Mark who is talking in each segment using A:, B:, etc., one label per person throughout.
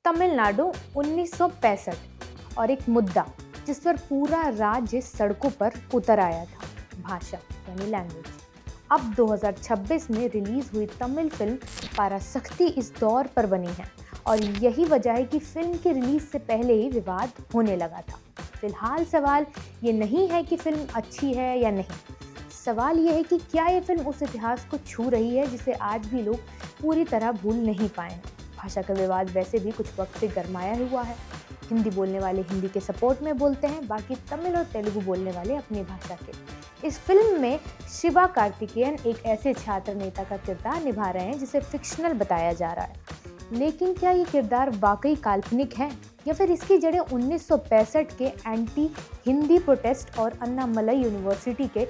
A: तमिलनाडु 1965 और एक मुद्दा जिस पर पूरा राज्य सड़कों पर उतर आया था, भाषा यानी लैंग्वेज। अब 2026 में रिलीज हुई तमिल फिल्म पराशक्ति इस दौर पर बनी है और यही वजह है कि फिल्म के रिलीज से पहले ही विवाद होने लगा था। फिलहाल सवाल ये नहीं है कि फिल्म अच्छी है या नहीं, सवाल ये है कि क्या ये फिल्म उस इतिहास को छू रही है जिसे आज भी लोग पूरी तरह भूल नहीं पाए हैं। भाषा का विवाद वैसे भी कुछ वक्त से गरमाया हुआ है। हिंदी बोलने वाले हिंदी के सपोर्ट में बोलते हैं, बाकी तमिल और तेलुगु बोलने वाले अपनी भाषा के। इस फिल्म में शिवा कार्तिकेयन एक ऐसे छात्र नेता का किरदार निभा रहे हैं जिसे फिक्शनल बताया जा रहा है। लेकिन क्या ये किरदार वाकई काल्पनिक है या फिर इसकी जड़ें 1965 के एंटी हिंदी प्रोटेस्ट और अन्नामलई यूनिवर्सिटी के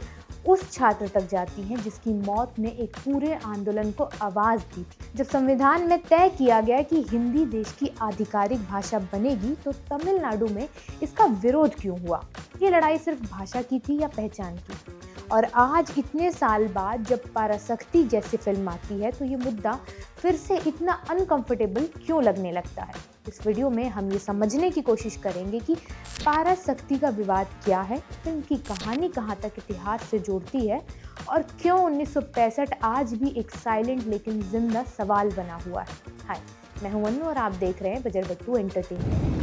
A: उस छात्र तक जाती हैं जिसकी मौत ने एक पूरे आंदोलन को आवाज़ दी थी। जब संविधान में तय किया गया कि हिंदी देश की आधिकारिक भाषा बनेगी तो तमिलनाडु में इसका विरोध क्यों हुआ? ये लड़ाई सिर्फ भाषा की थी या पहचान की? और आज इतने साल बाद जब पराशक्ति जैसी फिल्म आती है तो ये मुद्दा फिर से इतना अनकंफर्टेबल क्यों लगने लगता है। इस वीडियो में हम ये समझने की कोशिश करेंगे कि पराशक्ति का विवाद क्या है, फिल्म की कहानी कहाँ तक इतिहास से जोड़ती है और क्यों 1965 आज भी एक साइलेंट लेकिन जिंदा सवाल बना हुआ है। हाय, मैं हूं अनु और आप देख रहे हैं बजरबट्टू एंटरटेनमेंट।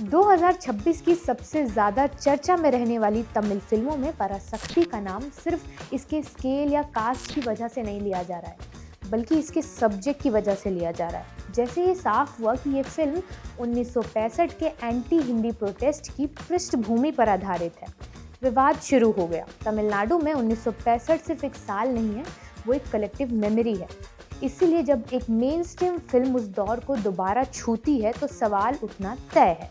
A: 2026 की सबसे ज़्यादा चर्चा में रहने वाली तमिल फिल्मों में पराशक्ति का नाम सिर्फ इसके स्केल या कास्ट की वजह से नहीं लिया जा रहा है, बल्कि इसके सब्जेक्ट की वजह से लिया जा रहा है। जैसे ये साफ हुआ कि ये फिल्म 1965 के एंटी हिंदी प्रोटेस्ट की पृष्ठभूमि पर आधारित है, विवाद शुरू हो गया। तमिलनाडु में 1965 सिर्फ एक साल नहीं है, वो एक कलेक्टिव मेमोरी है। इसीलिए जब एक मेन स्ट्रीम फिल्म उस दौर को दोबारा छूती है तो सवाल उठना तय है।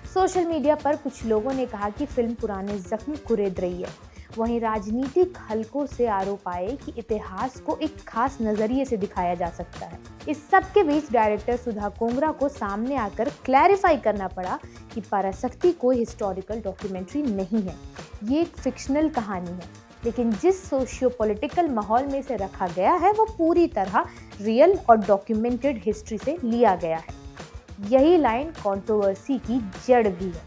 A: सोशल मीडिया पर कुछ लोगों ने कहा कि फिल्म पुराने जख्म कुरेद रही है। वहीं राजनीतिक हलकों से आरोप आए कि इतिहास को एक खास नजरिए से दिखाया जा सकता है। इस सब के बीच डायरेक्टर सुधा कोंगरा को सामने आकर क्लैरिफाई करना पड़ा कि पराशक्ति कोई हिस्टोरिकल डॉक्यूमेंट्री नहीं है, ये एक फिक्शनल कहानी है, लेकिन जिस सोशियो पॉलिटिकल माहौल में इसे रखा गया है वो पूरी तरह रियल और डॉक्यूमेंटेड हिस्ट्री से लिया गया है। यही लाइन कंट्रोवर्सी की जड़ भी है।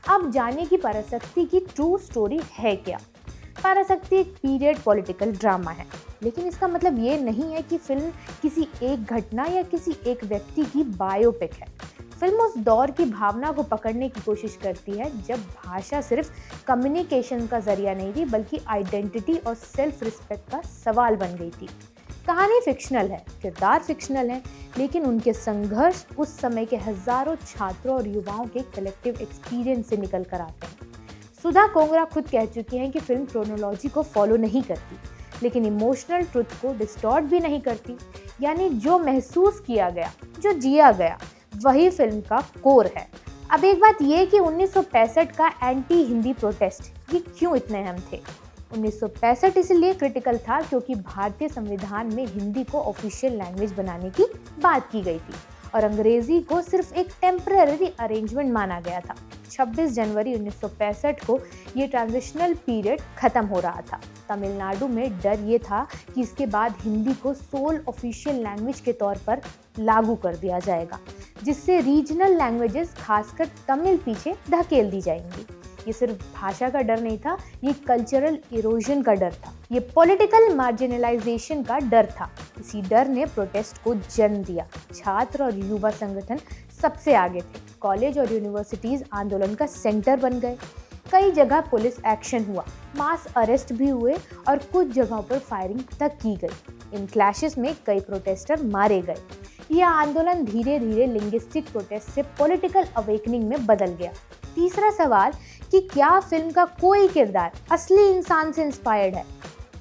A: अब जाने की पराशक्ति की ट्रू स्टोरी है क्या। पराशक्ति एक पीरियड पॉलिटिकल ड्रामा है, लेकिन इसका मतलब ये नहीं है कि फिल्म किसी एक घटना या किसी एक व्यक्ति की बायोपिक है। फिल्म उस दौर की भावना को पकड़ने की कोशिश करती है जब भाषा सिर्फ कम्युनिकेशन का जरिया नहीं थी, बल्कि आइडेंटिटी और सेल्फ रिस्पेक्ट का सवाल बन गई थी। कहानी फिक्शनल है, किरदार फिक्शनल है, लेकिन उनके संघर्ष उस समय के हजारों छात्रों और युवाओं के कलेक्टिव एक्सपीरियंस से निकल कर आते हैं। सुधा कोंगरा खुद कह चुकी हैं कि फिल्म क्रोनोलॉजी को फॉलो नहीं करती, लेकिन इमोशनल ट्रुथ को डिस्टॉर्ट भी नहीं करती। यानी जो महसूस किया गया, जो जिया गया, वही फिल्म का कोर है। अब एक बात ये कि 1965 का एंटी हिंदी प्रोटेस्ट ये क्यों इतने अहम थे। 1965 इसलिए क्रिटिकल था क्योंकि भारतीय संविधान में हिंदी को ऑफिशियल लैंग्वेज बनाने की बात की गई थी और अंग्रेजी को सिर्फ एक टेम्पररी अरेंजमेंट माना गया था। 26 जनवरी 1965 को ये ट्रांजिशनल पीरियड खत्म हो रहा था। तमिलनाडु में डर ये था कि इसके बाद हिंदी को सोल ऑफिशियल लैंग्वेज के तौर पर लागू कर दिया जाएगा, जिससे रीजनल लैंग्वेजेस खासकर तमिल पीछे धकेल दी जाएंगी। ये सिर्फ भाषा का डर नहीं था, ये कल्चरल इरोजन का डर था, ये पॉलिटिकल मार्जिनलाइजेशन का डर था। इसी डर ने प्रोटेस्ट को जन्म दिया। छात्र और युवा संगठन सबसे आगे थे। कॉलेज और यूनिवर्सिटीज आंदोलन का सेंटर बन गए। कई जगह पुलिस एक्शन हुआ, मास अरेस्ट भी हुए और कुछ जगहों पर फायरिंग तक की गई। इन क्लैशेस में कई प्रोटेस्टर मारे गए। यह आंदोलन धीरे धीरे लिंग्विस्टिक प्रोटेस्ट से पॉलिटिकल अवेकनिंग में बदल गया। तीसरा सवाल कि क्या फिल्म का कोई किरदार असली इंसान से इंस्पायर्ड है।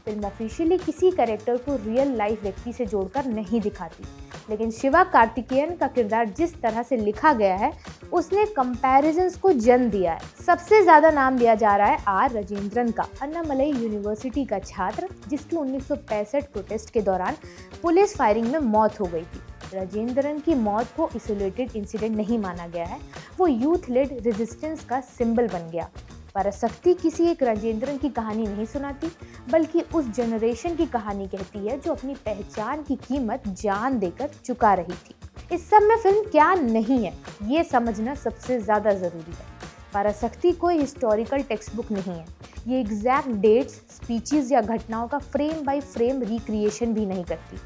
A: फिल्म ऑफिशियली किसी कैरेक्टर को रियल लाइफ व्यक्ति से जोड़कर नहीं दिखाती, लेकिन शिवा कार्तिकेयन का किरदार जिस तरह से लिखा गया है उसने कंपैरिजंस को जन्म दिया है। सबसे ज्यादा नाम दिया जा रहा है आर राजेंद्रन का, अन्नामलई यूनिवर्सिटी का छात्र जिसकी 1965 प्रोटेस्ट के दौरान पुलिस फायरिंग में मौत हो गई थी। राजेंद्रन की मौत को आइसोलेटेड इंसिडेंट नहीं माना गया है, वो यूथ लेड रेजिस्टेंस का सिंबल बन गया। पराशक्ति किसी एक राजेंद्रन की कहानी नहीं सुनाती, बल्कि उस जनरेशन की कहानी कहती है जो अपनी पहचान की कीमत जान देकर चुका रही थी। इस सब में फिल्म क्या नहीं है, ये समझना सबसे ज़्यादा ज़रूरी है। पराशक्ति कोई हिस्टोरिकल टेक्स्ट बुक नहीं है। ये एग्जैक्ट डेट्स, स्पीचेस या घटनाओं का फ्रेम बाय फ्रेम रिक्रिएशन भी नहीं करती।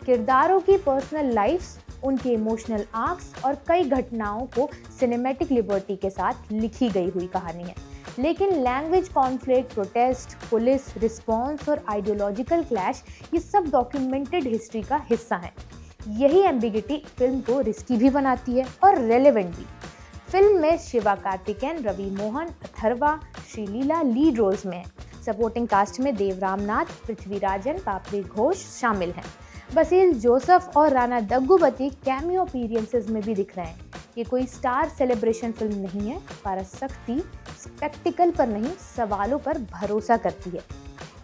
A: किरदारों की पर्सनल लाइफ्स, उनके इमोशनल आर्क्स और कई घटनाओं को सिनेमैटिक लिबर्टी के साथ लिखी गई हुई कहानी है। लेकिन language conflict, protest, police response और आइडियोलॉजिकल क्लैश, ये सब डॉक्यूमेंटेड हिस्ट्री का हिस्सा हैं। यही एम्बिगिटी फिल्म को रिस्की भी बनाती है और रेलेवेंट भी। फिल्म में शिवा कार्तिकेयन, रवि मोहन, अथर्वा, श्रीलीला लीड रोल्स में हैं। सपोर्टिंग कास्ट में देव रामनाथ, पृथ्वीराजन, पापड़ी घोष शामिल हैं। बसील जोसेफ और राणा दग्गुबती कैमियो अपीयरेंसेस में भी दिख रहे हैं। ये कोई स्टार सेलिब्रेशन फिल्म नहीं है। पराशक्ति स्पेक्टिकल पर नहीं, सवालों पर भरोसा करती है।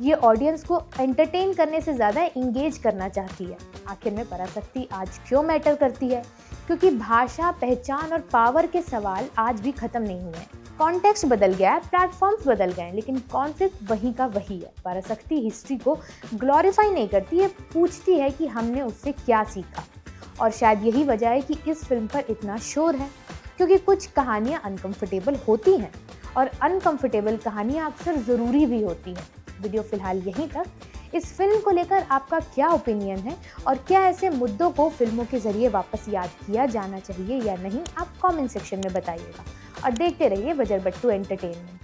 A: ये ऑडियंस को एंटरटेन करने से ज़्यादा इंगेज करना चाहती है। आखिर में पराशक्ति आज क्यों मैटर करती है? क्योंकि भाषा, पहचान और पावर के सवाल आज भी खत्म नहीं हुए। कॉन्टेक्स्ट बदल गया है, प्लेटफॉर्म्स बदल गए हैं, लेकिन कॉन्फ्लिक्ट वही का वही है। पराशक्ति हिस्ट्री को ग्लोरीफाई नहीं करती है, पूछती है कि हमने उससे क्या सीखा। और शायद यही वजह है कि इस फिल्म पर इतना शोर है, क्योंकि कुछ कहानियाँ अनकंफर्टेबल होती हैं और अनकंफर्टेबल कहानियाँ अक्सर ज़रूरी भी होती हैं। वीडियो फिलहाल यहीं तक। इस फिल्म को लेकर आपका क्या ओपिनियन है और क्या ऐसे मुद्दों को फिल्मों के जरिए वापस याद किया जाना चाहिए या नहीं, आप कमेंट सेक्शन में बताइएगा। और देखते रहिए बजरबट्टू एंटरटेनमेंट।